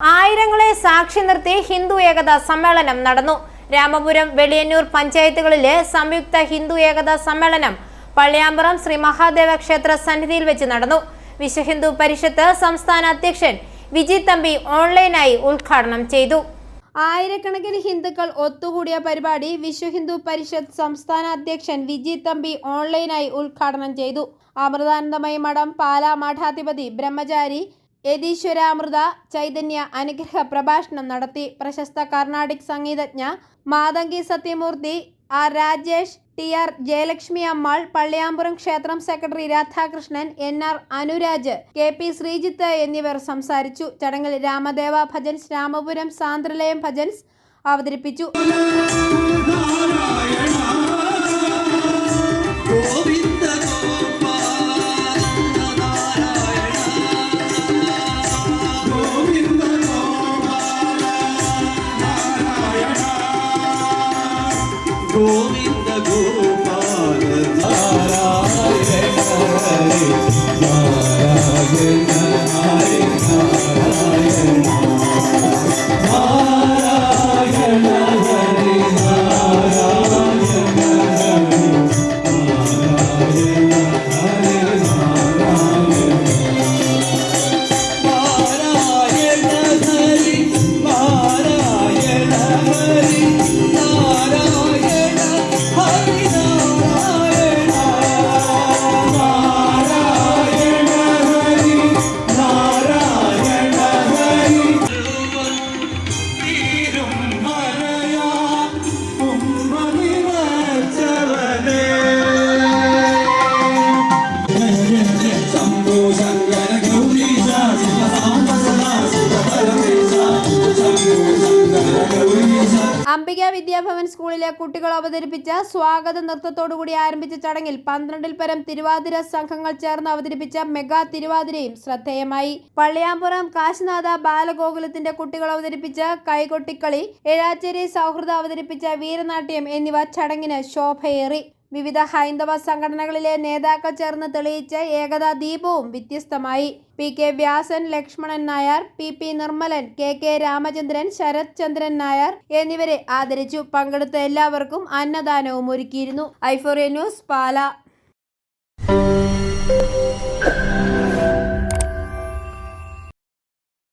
ആയിരങ്ങളെ സാക്ഷി നിർത്തി ഹിന്ദു ഏകതാ സമ്മേളനം നടന്നു. രാമപുരം, വെളിയന്നൂർ പഞ്ചായത്തുകളിലെ സംയുക്ത ഹിന്ദു ഏകതാ സമ്മേളനം പള്ളിയാമ്പുറം ശ്രീ മഹാദേവ ക്ഷേത്ര സന്നിധിയിൽ വെച്ച് നടന്നു. വിശ്വഹിന്ദു പരിഷത്ത് സംസ്ഥാന അധ്യക്ഷൻ വിജി തമ്പി ഓൺലൈനായി ഉദ്ഘാടനം ചെയ്തു. ആയിരക്കണക്കിന് ഹിന്ദുക്കൾ ഒത്തുകൂടിയ പരിപാടി വിശ്വഹിന്ദു പരിഷത്ത് സംസ്ഥാന അധ്യക്ഷൻ വിജി തമ്പി ഓൺലൈനായി ഉദ്ഘാടനം ചെയ്തു. അമൃതാനന്ദമയി മഠം പാലാ മഠാധിപതി ബ്രഹ്മചാരി യതീശ്വരാമൃത ചൈതന്യ അനുഗ്രഹ പ്രഭാഷണം നടത്തി. പ്രശസ്ത കർണാടിക് സംഗീതജ്ഞ Mathangi Sathyamurthy, R Rajesh, T R Jayalakshmi Ammal, Palliyampuram ക്ഷേത്രം secretary Radhakrishnan, N R Anuraj, K P Sreejith എന്നിവർ സംസാരിച്ചു. ചടങ്ങിൽ രാമദേവ ഭജൻസ്, രാമപുരം സാന്ദ്രലയം ഭജൻസ് അവതരിപ്പിച്ചു. ഗോവിന്ദ ഗോപാല നാരായണ ഹരി നാരായണ ഹരി നാരായണ നാരായണ ഹരി നാരായണ ഹരി നാരായണ ഹരി നാരായണ ഹരി നാരായണ ഹരി അംബിക വിദ്യാഭവൻ സ്കൂളിലെ കുട്ടികൾ അവതരിപ്പിച്ച സ്വാഗത നൃത്തത്തോടുകൂടി ആരംഭിച്ച ചടങ്ങിൽ 12-ൽ പരം തിരുവാതിര സംഘങ്ങൾ ചേർന്ന് അവതരിപ്പിച്ച മെഗാ തിരുവാതിരയും ശ്രദ്ധേയമായി. പള്ളിയാമ്പുറം കാശിനാഥ ബാലഗോകുലത്തിന്റെ കുട്ടികൾ അവതരിപ്പിച്ച കൈകൊട്ടിക്കളി, ഏഴാച്ചേരി സൗഹൃദ അവതരിപ്പിച്ച വീരനാട്യം എന്നിവ ചടങ്ങിന് ശോഭയേറി. വിവിധ ഹൈന്ദവ സംഘടനകളിലെ നേതാക്കൾ ചേർന്ന് തെളിയിച്ച ഏകതാ ദീപവും വ്യത്യസ്തമായി. P K Vyasan, Lakshmanan Nair, P P Nirmalan, K K Ramachandran, Sarath Chandran Nair എന്നിവരെ ആദരിച്ചു. പങ്കെടുത്ത എല്ലാവർക്കും അന്നദാനവും ഒരുക്കിയിരുന്നു. ഐഫോറിയ ന്യൂസ്, പാലാ.